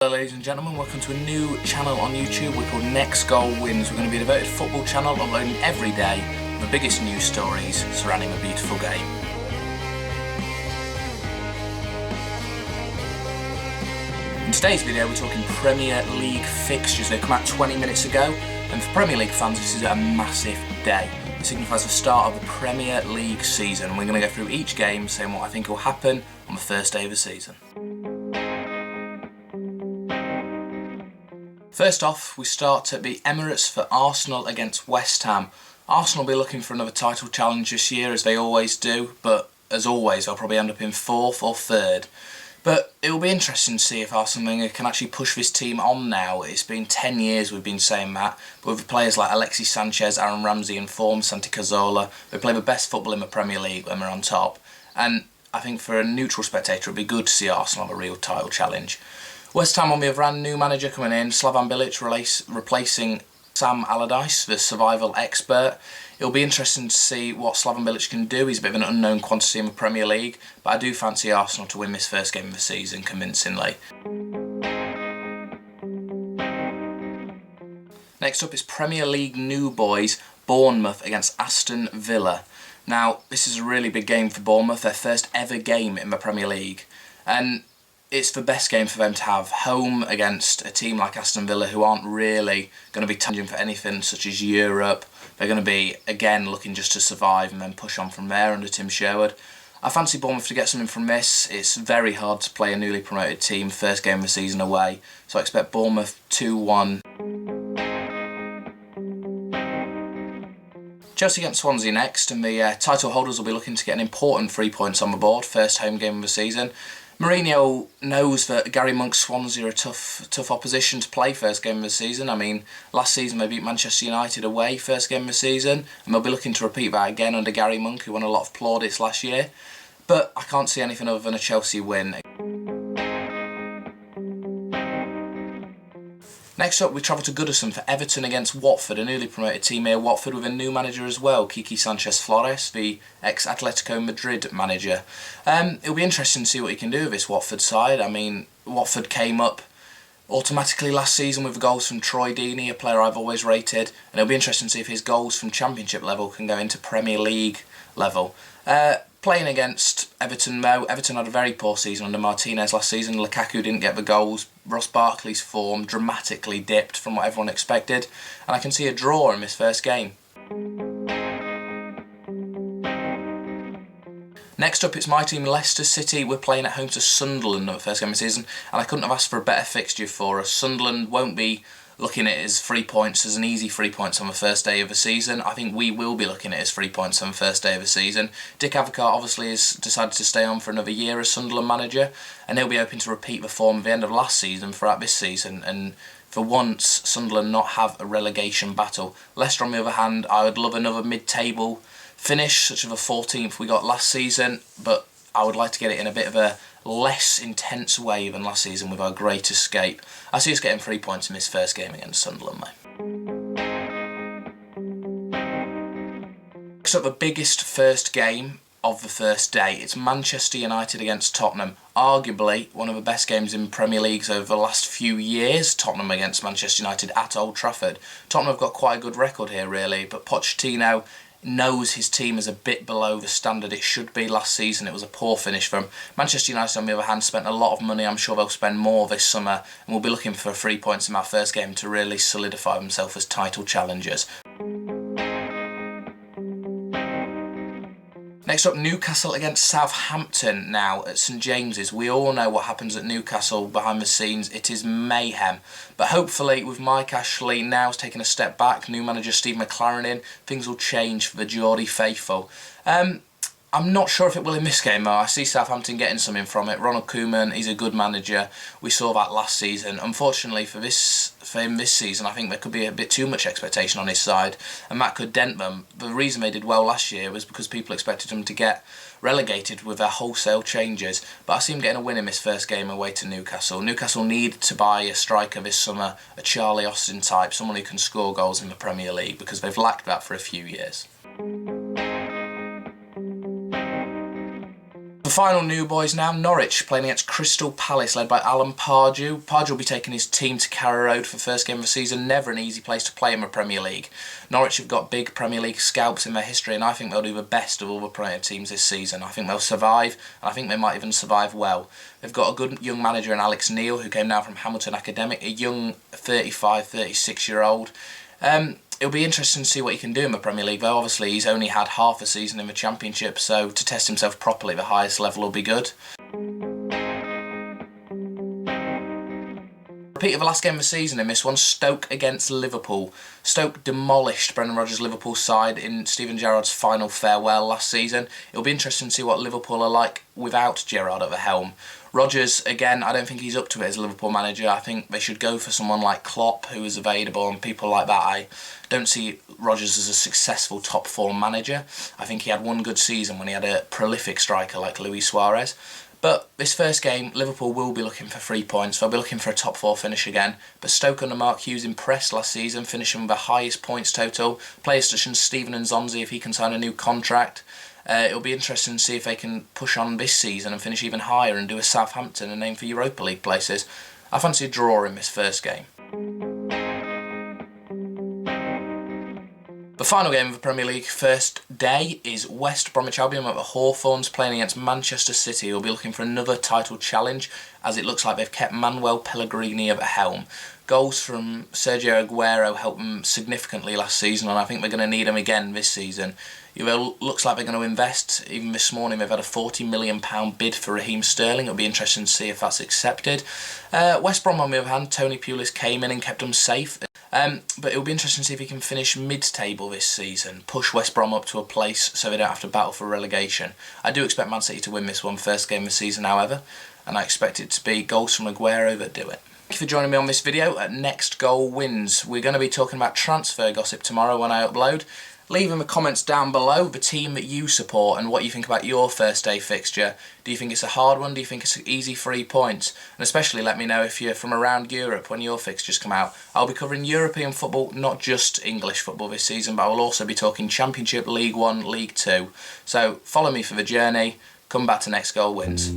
Hello ladies and gentlemen, welcome to a new channel on YouTube. We're called Next Goal Wins. We're going to be a devoted football channel uploading every day the biggest news stories surrounding a beautiful game. In today's video we're talking Premier League fixtures. They've come out 20 minutes ago, and for Premier League fans this is a massive day. It signifies the start of the Premier League season. We're going to go through each game saying what I think will happen on the first day of the season. First off, we start at the Emirates for Arsenal against West Ham. Arsenal will be looking for another title challenge this year, as they always do, but as always they'll probably end up in 4th or 3rd. But it will be interesting to see if Arsene Wenger can actually push this team on now. It's been 10 years we've been saying that, but with players like Alexis Sanchez, Aaron Ramsey in form, Santi Cazorla, they play the best football in the Premier League when they're on top. And I think for a neutral spectator it'd be good to see Arsenal have a real title challenge. West Ham on the other hand, new manager coming in, Slaven Bilic replacing Sam Allardyce, the survival expert. It'll be interesting to see what Slaven Bilic can do. He's a bit of an unknown quantity in the Premier League, but I do fancy Arsenal to win this first game of the season convincingly. Next up is Premier League new boys, Bournemouth against Aston Villa. Now, this is a really big game for Bournemouth, their first ever game in the Premier League. And it's the best game for them to have, home against a team like Aston Villa who aren't really going to be tanging for anything such as Europe. They're going to be, again, looking just to survive and then push on from there under Tim Sherwood. I fancy Bournemouth to get something from this. It's very hard to play a newly promoted team first game of the season away, so I expect Bournemouth 2-1. Chelsea against Swansea next, and the title holders will be looking to get an important 3 points on the board, first home game of the season. Mourinho knows that Gary Monk's Swansea are a tough opposition to play first game of the season. I mean, last season they beat Manchester United away first game of the season, and they'll be looking to repeat that again under Gary Monk, who won a lot of plaudits last year. But I can't see anything other than a Chelsea win. Next up, we travel to Goodison for Everton against Watford, a newly promoted team here. Watford with a new manager as well, Quique Sanchez Flores, the ex-Atletico Madrid manager. It'll be interesting to see what he can do with this Watford side. I mean, Watford came up automatically last season with goals from Troy Deeney, a player I've always rated, and it'll be interesting to see if his goals from Championship level can go into Premier League level. Playing against Everton though, Everton had a very poor season under Martinez last season. Lukaku didn't get the goals. Ross Barkley's form dramatically dipped from what everyone expected, and I can see a draw in this first game. Next up, it's my team Leicester City. We're playing at home to Sunderland in the first game of the season, and I couldn't have asked for a better fixture for us. Sunderland won't be looking at it as 3 points, as an easy 3 points on the first day of the season. I think we will be looking at it as 3 points on the first day of the season. Dick Advocaat obviously has decided to stay on for another year as Sunderland manager, and he'll be hoping to repeat the form at the end of last season throughout this season, and for once Sunderland not have a relegation battle. Leicester on the other hand, I would love another mid-table finish, such as the 14th we got last season, but I would like to get it in a bit of a less intense way than last season with our great escape. I see us getting 3 points in this first game against Sunderland though. Next up, the biggest first game of the first day. It's Manchester United against Tottenham. Arguably one of the best games in Premier Leagues over the last few years, Tottenham against Manchester United at Old Trafford. Tottenham have got quite a good record here really, but Pochettino knows his team is a bit below the standard it should be. Last season it was a poor finish for them. Manchester United on the other hand spent a lot of money. I'm sure they'll spend more this summer, and we'll be looking for 3 points in our first game to really solidify themselves as title challengers. Next up, Newcastle against Southampton now at St James's. We all know what happens at Newcastle behind the scenes. It is mayhem. But hopefully with Mike Ashley now taking a step back, new manager Steve McLaren in, things will change for the Geordie faithful. I'm not sure if it will in this game though. I see Southampton getting something from it. Ronald Koeman, he's a good manager. We saw that last season. Unfortunately for him this season, I think there could be a bit too much expectation on his side, and that could dent them. The reason they did well last year was because people expected them to get relegated with their wholesale changes. But I see him getting a win in this first game away to Newcastle. Newcastle need to buy a striker this summer, a Charlie Austin type, someone who can score goals in the Premier League, because they've lacked that for a few years. The final new boys now, Norwich playing against Crystal Palace, led by Alan Pardew. Pardew will be taking his team to Carrow Road for the first game of the season. Never an easy place to play in the Premier League. Norwich have got big Premier League scalps in their history, and I think they'll do the best of all the Premier teams this season. I think they'll survive, and I think they might even survive well. They've got a good young manager in Alex Neil, who came down from Hamilton Academic, a young 35, 36-year-old. It'll be interesting to see what he can do in the Premier League, though obviously he's only had half a season in the Championship, so to test himself properly at the highest level will be good. Repeat of the last game of the season in this one, Stoke against Liverpool. Stoke demolished Brendan Rodgers' Liverpool side in Steven Gerrard's final farewell last season. It'll be interesting to see what Liverpool are like without Gerrard at the helm. Rodgers, again, I don't think he's up to it as a Liverpool manager. I think they should go for someone like Klopp, who is available, and people like that. I don't see Rodgers as a successful top four manager. I think he had one good season when he had a prolific striker like Luis Suarez. But this first game, Liverpool will be looking for 3 points. They'll be looking for a top four finish again. But Stoke under Mark Hughes impressed last season, finishing with the highest points total. Players such as Steven Nzonzi, if he can sign a new contract. It'll be interesting to see if they can push on this season and finish even higher and do a Southampton and aim for Europa League places. I fancy a draw in this first game. The final game of the Premier League first day is West Bromwich Albion at the Hawthorns playing against Manchester City, who will be looking for another title challenge, as it looks like they've kept Manuel Pellegrini at the helm. Goals from Sergio Aguero helped them significantly last season, and I think they're going to need them again this season. It looks like they're going to invest. Even this morning they've had a £40 million bid for Raheem Sterling. It'll be interesting to see if that's accepted. West Brom, on the other hand, Tony Pulis came in and kept them safe. But it'll be interesting to see if he can finish mid-table this season, push West Brom up to a place so they don't have to battle for relegation. I do expect Man City to win this one first game of the season, however, and I expect it to be goals from Aguero that do it. Thank you for joining me on this video at Next Goal Wins. We're going to be talking about transfer gossip tomorrow when I upload. Leave in the comments down below the team that you support and what you think about your first day fixture. Do you think it's a hard one? Do you think it's an easy 3 points? And especially let me know if you're from around Europe when your fixtures come out. I'll be covering European football, not just English football this season, but I will also be talking Championship, League One, League Two. So follow me for the journey. Come back to Next Goal Wins.